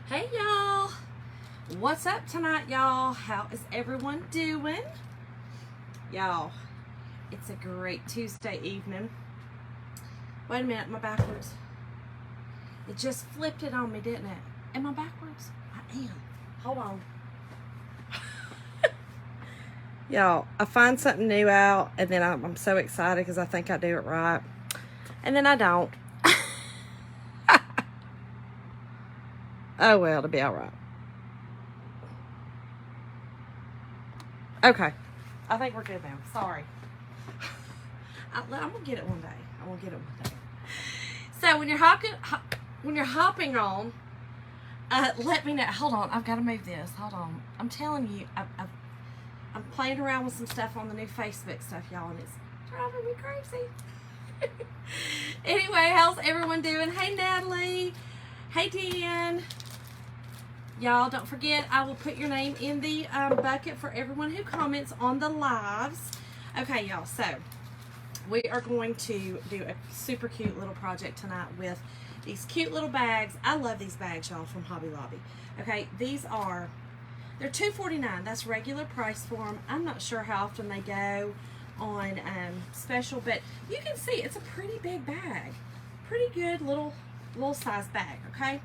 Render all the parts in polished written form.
Hey y'all, what's up tonight, y'all? How is everyone doing? Y'all, it's a great Tuesday evening. Wait a minute, am I backwards? It just flipped it on me, didn't it? Am I backwards? I am. Hold on. Y'all, I find something new out and then I'm so excited because I think I do it right. And then I don't. Oh well, it'll be all right. Okay. I think we're good now. Sorry. I'm gonna get it one day. I'm gonna get it one day. So when you're hopping on, let me know. Hold on, I've got to move this. Hold on. I'm telling you, I'm playing around with some stuff on the new Facebook stuff, y'all, and it's driving me crazy. Anyway, how's everyone doing? Hey, Natalie. Hey, Dan. Y'all, don't forget, I will put your name in the bucket for everyone who comments on the lives. Okay, y'all, so we are going to do a super cute little project tonight with these cute little bags. I love these bags, y'all, from Hobby Lobby. Okay, they're $2.49. That's regular price for them. I'm not sure how often they go on special, but you can see it's a pretty big bag. Pretty good little size bag, okay?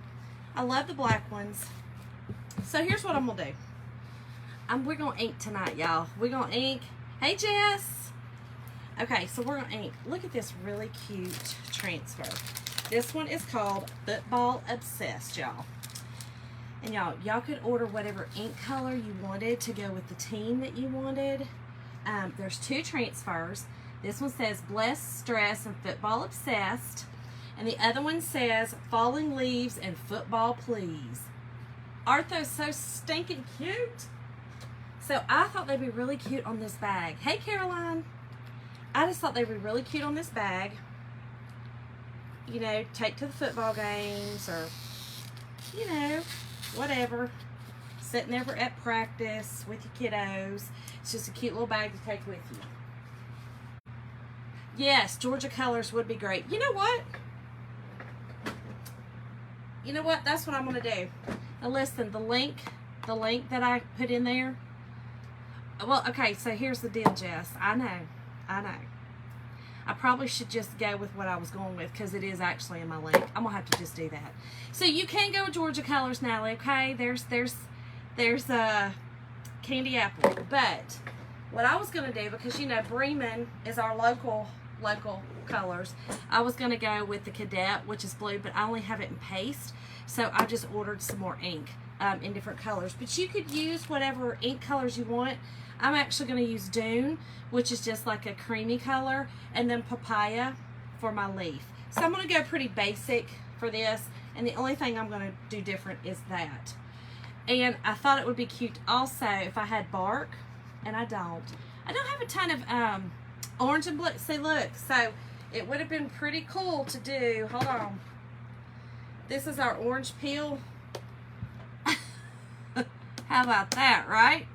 I love the black ones. So here's what I'm gonna do. We're gonna ink tonight, y'all. We're gonna ink. Hey, Jess. Okay, so we're gonna ink. Look at this really cute transfer. This one is called Football Obsessed, y'all. And y'all could order whatever ink color you wanted to go with the team that you wanted. There's two transfers. This one says Blessed Stress and Football Obsessed. And the other one says Falling Leaves and Football Please. Aren't those so stinking cute? So I thought they'd be really cute on this bag. Hey, Caroline. I just thought they'd be really cute on this bag. You know, take to the football games or, you know, whatever. Sitting there at practice with your kiddos. It's just a cute little bag to take with you. Yes, Georgia colors would be great. You know what? You know what? That's what I'm going to do. Now listen, the link that I put in there. Well, okay, so here's the deal, Jess. I know. I probably should just go with what I was going with because it is actually in my link. I'm going to have to just do that. So you can go with Georgia colors, Natalie, okay? There's candy apple. But what I was going to do, because, you know, Bremen is our local colors, I was going to go with the Cadet, which is blue, but I only have it in paste. So I just ordered some more ink in different colors. But you could use whatever ink colors you want. I'm actually going to use Dune, which is just like a creamy color, and then Papaya for my leaf. So I'm going to go pretty basic for this, and the only thing I'm going to do different is that. And I thought it would be cute also if I had bark, and I don't. I don't have a ton of orange and blue. See, look, so it would have been pretty cool to do. Hold on. This is our orange peel. How about that, right?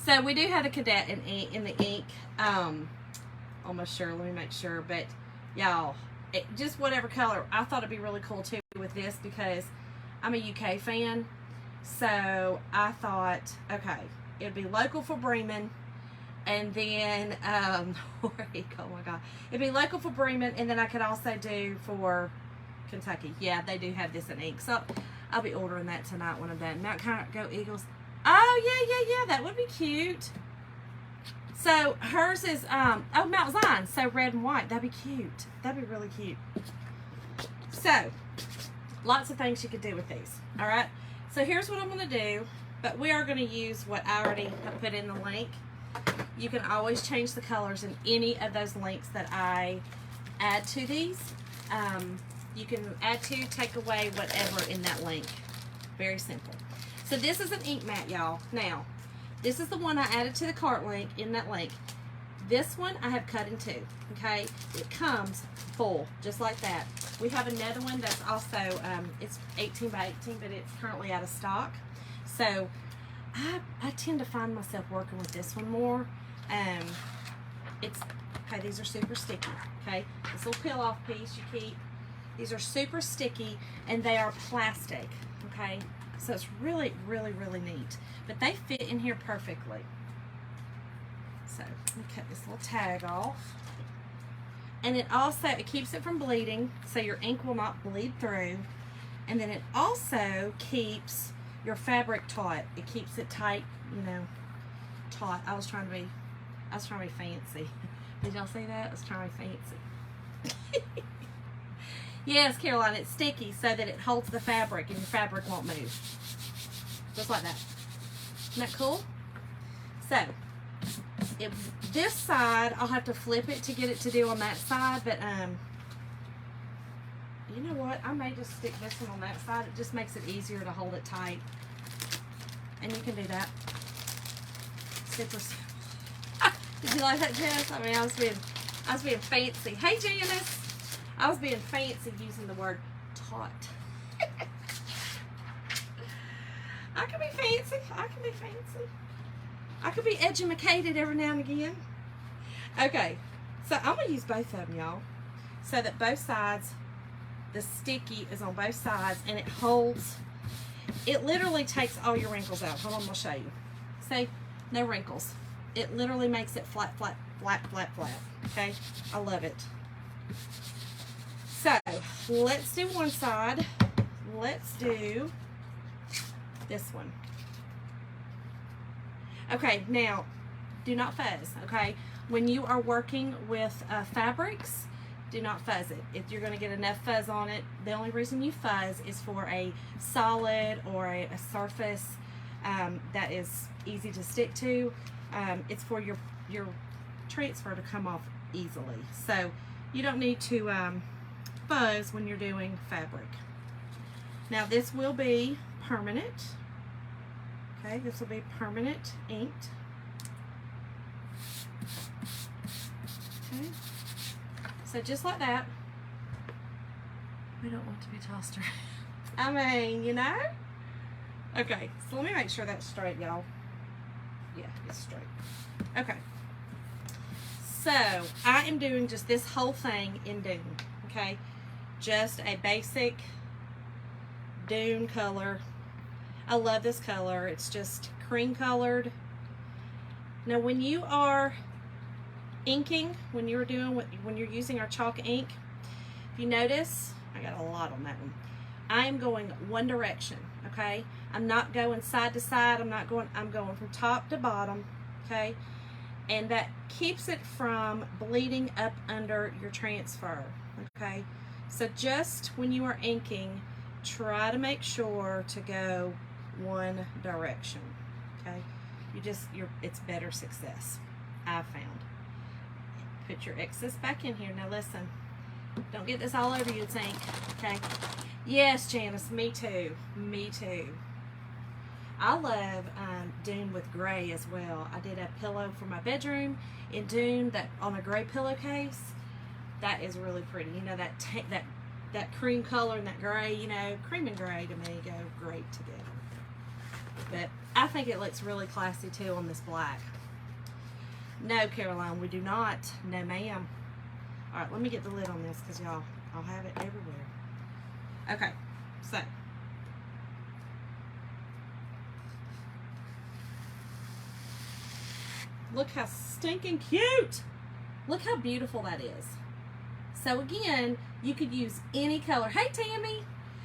So we do have the Cadet in the ink. Almost sure. Let me make sure. But y'all, just whatever color. I thought it'd be really cool too with this because I'm a UK fan. So I thought, okay, it'd be local for Bremen. And then, oh my God. It'd be local for Bremen, and then I could also do for Kentucky. Yeah, they do have this in ink. So I'll be ordering that tonight when I'm done. Mount Carmel Eagles. Oh, yeah. That would be cute. So hers is, Mount Zion. So red and white. That'd be cute. That'd be really cute. So, lots of things you could do with these. All right. So here's what I'm going to do. But we are going to use what I already have put in the link. You can always change the colors in any of those links that I add to these. You can add to, take away, whatever in that link. Very simple. So this is an ink mat, y'all. Now, this is the one I added to the cart link in that link. This one I have cut in two, okay? It comes full, just like that. We have another one that's also, it's 18 by 18, but it's currently out of stock. So I tend to find myself working with this one more. Okay, these are super sticky, okay? This little peel off piece you keep These are super sticky and they are plastic, okay? So it's really, really, really neat. But they fit in here perfectly. So let me cut this little tag off. And it also, it keeps it from bleeding, so your ink will not bleed through. And then it also keeps your fabric taut. It keeps it tight, you know, taut. I was trying to be fancy. Did y'all see that? I was trying to be fancy. Yes, Caroline, it's sticky so that it holds the fabric and the fabric won't move. Just like that. Isn't that cool? So, this side, I'll have to flip it to get it to do on that side, but you know what? I may just stick this one on that side. It just makes it easier to hold it tight. And you can do that. Super. Did you like that, Jess? I mean, I was being fancy. Hey, Janice. I was being fancy using the word taut. I can be fancy. I can be fancy. I could be edumacated every now and again. Okay, so I'm going to use both of them, y'all, so that both sides, the sticky is on both sides, and it holds, it literally takes all your wrinkles out. Hold on, I'm going to show you. See, no wrinkles. It literally makes it flat, flat, flat, flat, flat. Okay, I love it. So, let's do one side. Let's do this one. Okay, now, do not fuzz, okay? When you are working with fabrics, do not fuzz it. If you're going to get enough fuzz on it, the only reason you fuzz is for a solid or a surface that is easy to stick to. It's for your transfer to come off easily. So, you don't need to fuzz when you're doing fabric. Now, this will be permanent. Okay, this will be permanent inked. Okay, so just like that. We don't want to be tossed around. I mean, you know? Okay, so let me make sure that's straight, y'all. Yeah, it's straight. Okay. So, I am doing just this whole thing in Dune. Okay? Just a basic Dune color. I love this color. It's just cream colored. Now, when you are inking, when you're using our chalk ink, if you notice, I got a lot on that one. I am going one direction, okay? I'm not going side to side. I'm going from top to bottom, okay? And that keeps it from bleeding up under your transfer, okay? So just when you are inking, try to make sure to go one direction, okay? It's better success, I've found. Put your excess back in here. Now listen, don't get this all over you, it's ink, okay? Yes, Janice, me too, me too. I love Dune with gray as well. I did a pillow for my bedroom in Dune that on a gray pillowcase. That is really pretty. You know, that cream color and that gray, you know, cream and gray to me go great together. But I think it looks really classy too on this black. No, Caroline, we do not. No, ma'am. All right, let me get the lid on this because y'all, I'll have it everywhere. Okay, so. Look how stinking cute. Look how beautiful that is. So again, you could use any color. Hey, Tammy.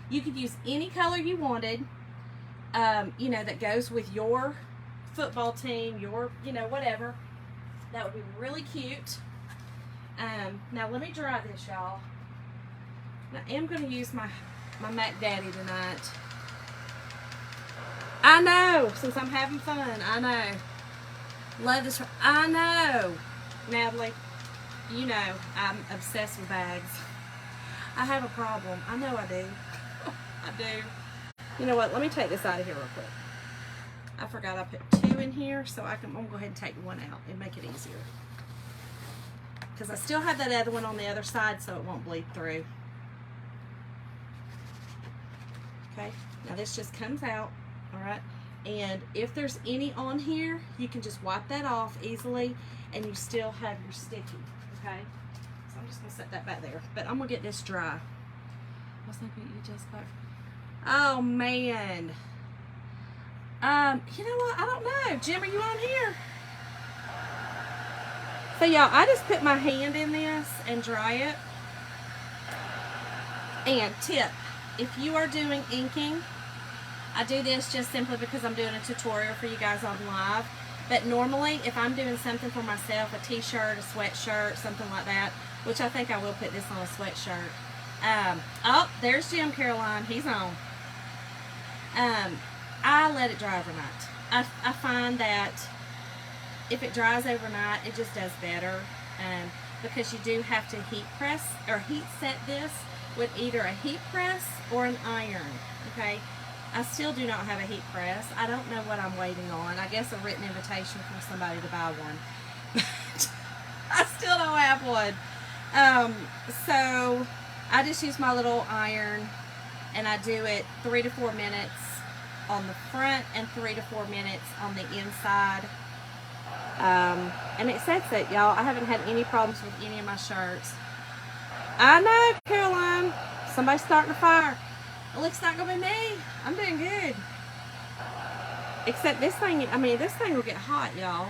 You could use any color you wanted, you know, that goes with your football team, your, you know, whatever. That would be really cute. Now, let me dry this, y'all. I am going to use my Mac Daddy tonight. I know, since I'm having fun. I know. Love this. I know. Natalie, you know I'm obsessed with bags. I have a problem. I know I do. I do. You know what? Let me take this out of here real quick. I forgot I put 2 in here, so I'm going to go ahead and take 1 out and make it easier. Because I still have that other one on the other side, so it won't bleed through. Okay, now this just comes out, all right? And if there's any on here, you can just wipe that off easily, and you still have your sticky, okay? So I'm just going to set that back there. But I'm going to get this dry. was thinking you just got. Oh man. You know what? I don't know. Jim, are you on here? So y'all, I just put my hand in this and dry it. And tip, if you are doing inking, I do this just simply because I'm doing a tutorial for you guys on live. But normally, if I'm doing something for myself, a t-shirt, a sweatshirt, something like that, which I think I will put this on a sweatshirt. Oh, there's Jim Caroline. He's on. I let it dry overnight. I find that if it dries overnight, it just does better. Because you do have to heat press or heat set this with either a heat press or an iron. Okay. I still do not have a heat press. I don't know what I'm waiting on. I guess a written invitation from somebody to buy one. I still don't have one. So I just use my little iron and I do it 3 to 4 minutes on the front and 3 to 4 minutes on the inside. And it sets it, y'all. I haven't had any problems with any of my shirts. I know, Caroline. Somebody's starting a fire. Well, it's not gonna be me. I'm doing good. Except this thing, I mean, this thing will get hot, y'all.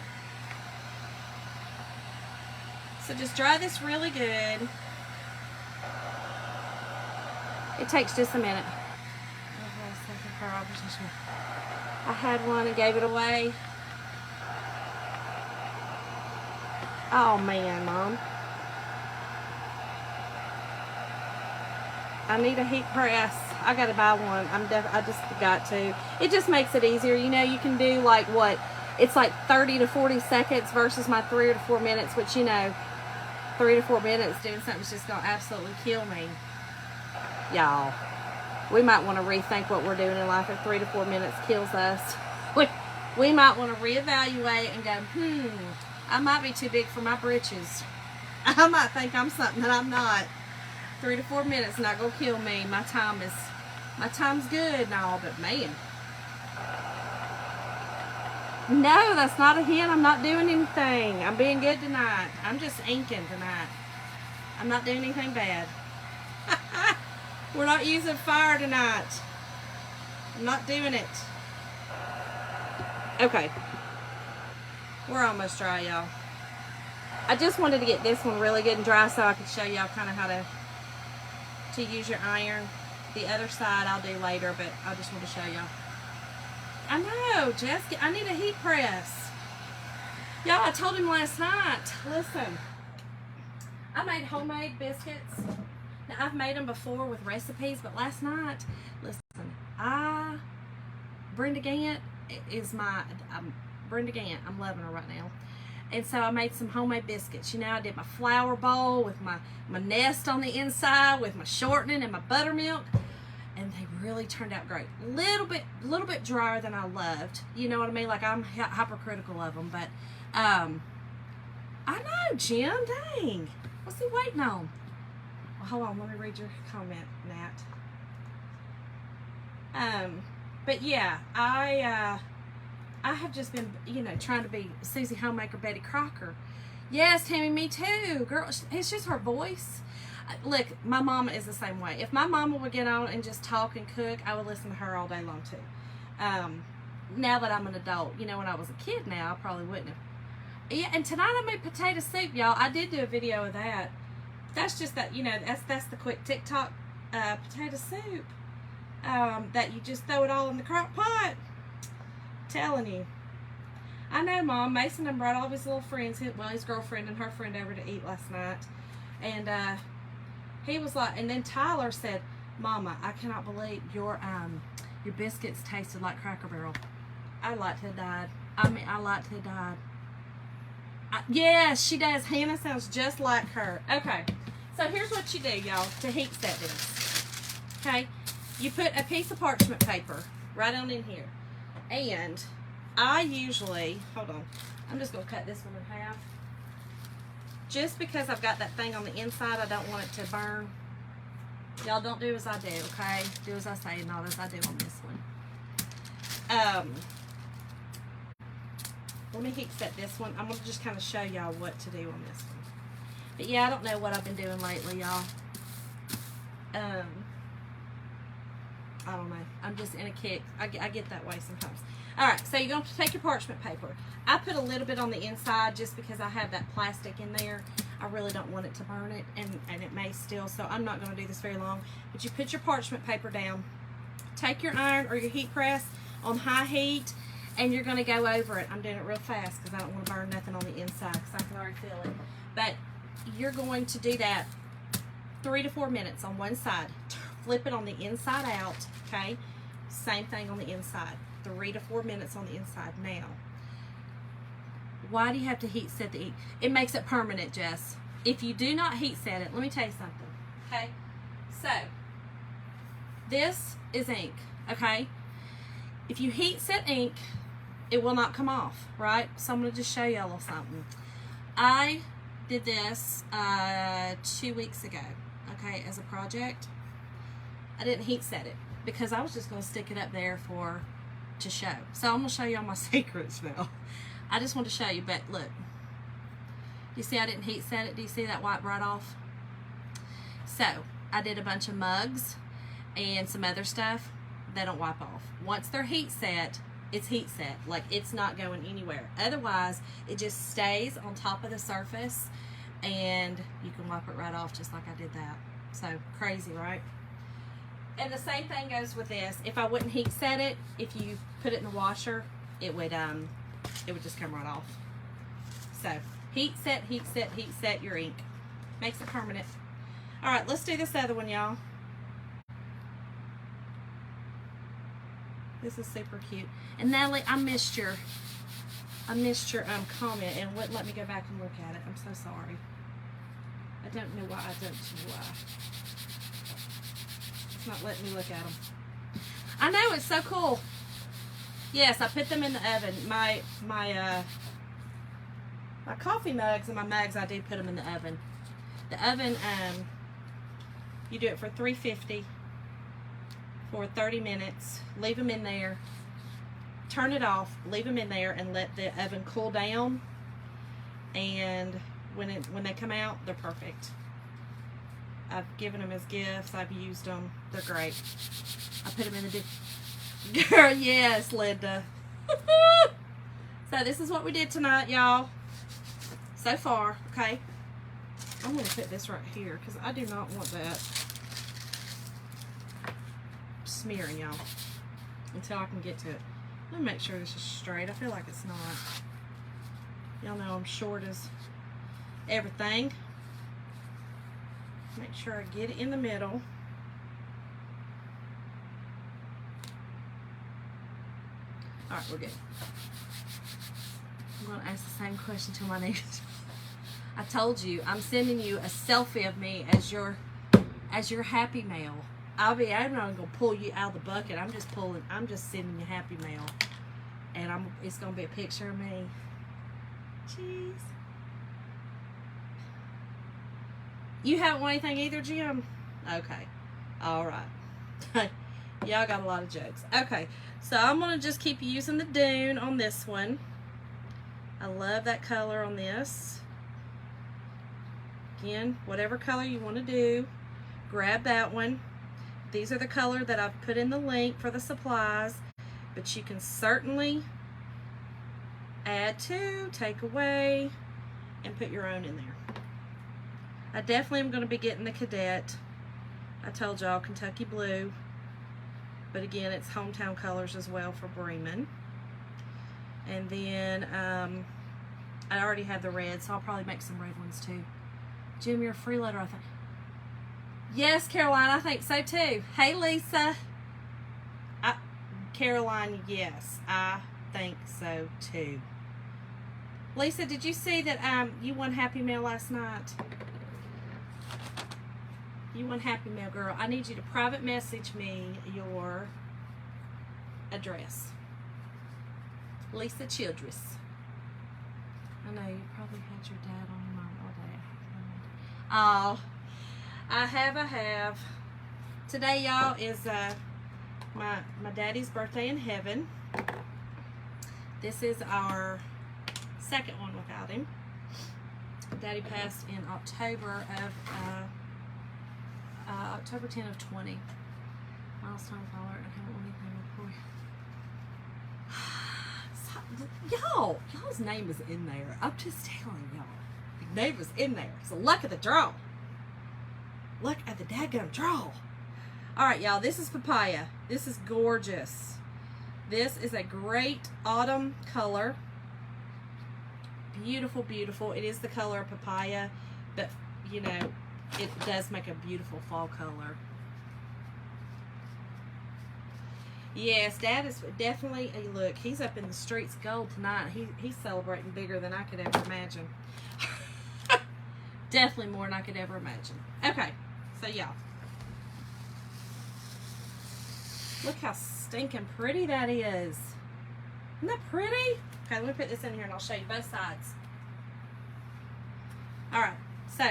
So just dry this really good. It takes just a minute. I had one and gave it away. Oh man, Mom. I need a heat press. I gotta buy one. I just got to. It just makes it easier. You know, you can do like what? It's like 30 to 40 seconds versus my 3 to 4 minutes, which, you know, 3 to 4 minutes doing something's just gonna absolutely kill me. Y'all, we might want to rethink what we're doing in life if 3 to 4 minutes kills us. We might want to reevaluate and go, I might be too big for my britches. I might think I'm something that I'm not. 3 to 4 minutes not gonna kill me. My time's good and all, but man. No, that's not a hint. I'm not doing anything. I'm being good tonight. I'm just inking tonight. I'm not doing anything bad. We're not using fire tonight. I'm not doing it. Okay. We're almost dry, y'all. I just wanted to get this one really good and dry so I could show y'all kind of how to use your iron. The other side I'll do later, but I just want to show y'all. I know, Jessica, I need a heat press. Y'all, I told him last night, listen, I made homemade biscuits. Now, I've made them before with recipes, but last night, listen, Brenda Gant is Brenda Gant, I'm loving her right now. And so I made some homemade biscuits. You know, I did my flour bowl with my nest on the inside with my shortening and my buttermilk. And they really turned out great. Little bit drier than I loved. You know what I mean? Like, I'm hypercritical of them. But, I know, Jim. Dang. What's he waiting on? Well, hold on. Let me read your comment, Nat. But, yeah, I have just been, you know, trying to be Susie Homemaker Betty Crocker. Yes, Tammy, me too. Girl, it's just her voice. Look, my mama is the same way. If my mama would get on and just talk and cook, I would listen to her all day long too. Now that I'm an adult, you know, when I was a kid now, I probably wouldn't have. Yeah, and tonight I made potato soup, y'all. I did do a video of that. That's just that, you know, that's the quick TikTok potato soup. That you just throw it all in the crock pot. Telling you. I know, Mom. Mason done brought all of his little friends, his girlfriend and her friend over to eat last night. And he was like, and then Tyler said, Mama, I cannot believe your biscuits tasted like Cracker Barrel. I'd like to have died. I mean, I like to have died. Yes, she does. Hannah sounds just like her. Okay, so here's what you do, y'all, to heat set this. Okay, you put a piece of parchment paper right on in here. And I usually, hold on, I'm just going to cut this one in half. Just because I've got that thing on the inside, I don't want it to burn. Y'all don't do as I do, okay? Do as I say, not as I do on this one. Let me heat set this one. I'm going to just kind of show y'all what to do on this one. But yeah, I don't know what I've been doing lately, y'all. I don't know. I'm just in a kick. I get that way sometimes. All right, so you're going to take your parchment paper. I put a little bit on the inside just because I have that plastic in there. I really don't want it to burn it, and it may still, so I'm not going to do this very long. But you put your parchment paper down. Take your iron or your heat press on high heat, and you're going to go over it. I'm doing it real fast because I don't want to burn nothing on the inside because I can already feel it. But you're going to do that 3 to 4 minutes on one side. Flip it on the inside out, okay? Same thing on the inside. 3 to 4 minutes on the inside. Now, why do you have to heat set the ink? It makes it permanent, Jess. If you do not heat set it, let me tell you something, okay? So, this is ink, okay? If you heat set ink, it will not come off, right? So I'm going to just show you a little something. I did this 2 weeks ago, okay, as a project. I didn't heat set it because I was just going to stick it up there to show. So I'm going to show you all my secrets now. I just want to show you, but look. You see I didn't heat set it? Do you see that wipe right off? So I did a bunch of mugs and some other stuff. They don't wipe off. Once they're heat set, it's heat set. Like, it's not going anywhere. Otherwise, it just stays on top of the surface and you can wipe it right off just like I did that. So crazy, right? And the same thing goes with this. If I wouldn't heat set it, if you put it in the washer, it would just come right off. So heat set, heat set, heat set your ink. Makes it permanent. All right, let's do this other one, y'all. This is super cute. And Natalie, I missed your comment and wouldn't let me go back and look at it. I'm so sorry. I don't know why. I don't know why. It's not letting me look at them. I know, it's so cool. Yes, I put them in the oven. My coffee mugs and my mugs, I do put them in the oven. The oven, you do it for 350 for 30 minutes. Leave them in there. Turn it off. Leave them in there and let the oven cool down. And when they come out, they're perfect. I've given them as gifts. I've used them. They're great. I put them in the girl, yes, Linda. So this is what we did tonight, y'all. So far, okay. I'm going to put this right here because I do not want that smearing, y'all, until I can get to it. Let me make sure this is straight. I feel like it's not. Y'all know I'm short as everything. Make sure I get it in the middle. All right, we're good. I'm going to ask the same question to my neighbors. I told you, I'm sending you a selfie of me as your happy mail. I'm not going to pull you out of the bucket. I'm just sending you happy mail. And it's going to be a picture of me. Jeez. You haven't won anything either, Jim? Okay. All right. Y'all got a lot of jokes. Okay. So I'm going to just keep using the Dune on this one. I love that color on this. Again, whatever color you want to do, grab that one. These are the color that I've put in the link for the supplies, but you can certainly add to, take away, and put your own in there. I definitely am going to be getting the Cadet. I told y'all Kentucky Blue, but again, it's hometown colors as well for Bremen. And then I already have the red, so I'll probably make some red ones too. Jim, you're a freeloader, I think. Yes, Caroline, I think so too. Hey, Lisa. Caroline, yes, I think so too. Lisa, did you see that you won Happy Mail last night? You won Happy Mail, girl. I need you to private message me your address. Lisa Childress. I know you probably had your dad on your mom all day. Oh, I have. Today, y'all, is my daddy's birthday in heaven. This is our second one without him. Daddy passed in October 10 of 20. Milestone color. I haven't won anything before. Y'all's name is in there. I'm just telling y'all. Your name is in there. It's the luck of the draw. Luck of the daggum draw. All right, y'all. This is papaya. This is gorgeous. This is a great autumn color. Beautiful, beautiful. It is the color of papaya, but you know, it does make a beautiful fall color. Yes, Dad is definitely a look. He's up in the streets gold tonight. He's celebrating bigger than I could ever imagine. Definitely more than I could ever imagine. Okay, so y'all, look how stinking pretty that is. Isn't that pretty? Okay, let me put this in here and I'll show you both sides. All right, so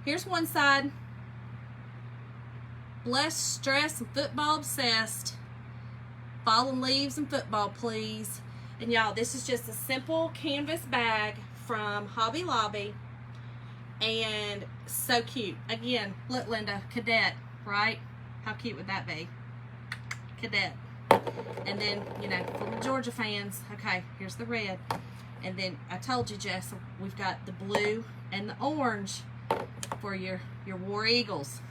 here's one side. Blessed, stressed, and football obsessed. Fallen leaves and football, please. And y'all, this is just a simple canvas bag from Hobby Lobby. And so cute. Again, look, Linda, cadet, right? How cute would that be? Cadet. And then, you know, for the Georgia fans, okay, here's the red. And then I told you, Jess, we've got the blue and the orange for your War Eagles.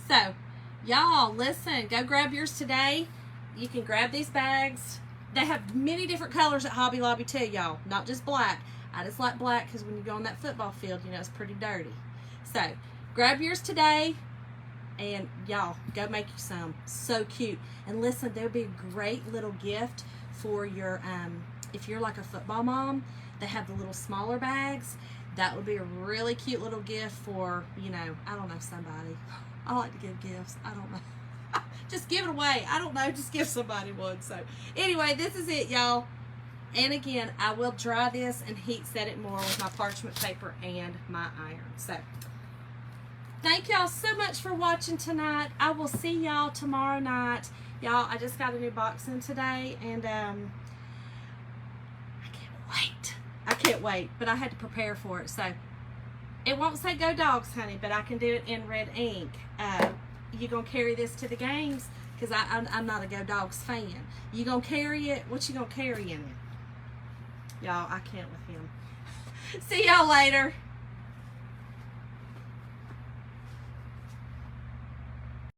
So, y'all, listen, go grab yours today. You can grab these bags. They have many different colors at Hobby Lobby too, y'all. Not just black. I just like black because when you go on that football field, you know, it's pretty dirty. So, grab yours today. And y'all, go make you some. So cute. And listen, there would be a great little gift for your, if you're like a football mom, they have the little smaller bags. That would be a really cute little gift for, you know, I don't know, somebody. I like to give gifts. I don't know. Just give it away. I don't know. Just give somebody one. So anyway, this is it, y'all. And again, I will dry this and heat set it more with my parchment paper and my iron. So thank y'all so much for watching tonight. I will see y'all tomorrow night. Y'all, I just got a new box in today, and I can't wait. I can't wait, but I had to prepare for it. So it won't say Go Dogs, honey, but I can do it in red ink. You gonna carry this to the games? Because I'm not a Go Dogs fan. You gonna carry it? What you gonna carry in it? Y'all, I can't with him. See y'all later.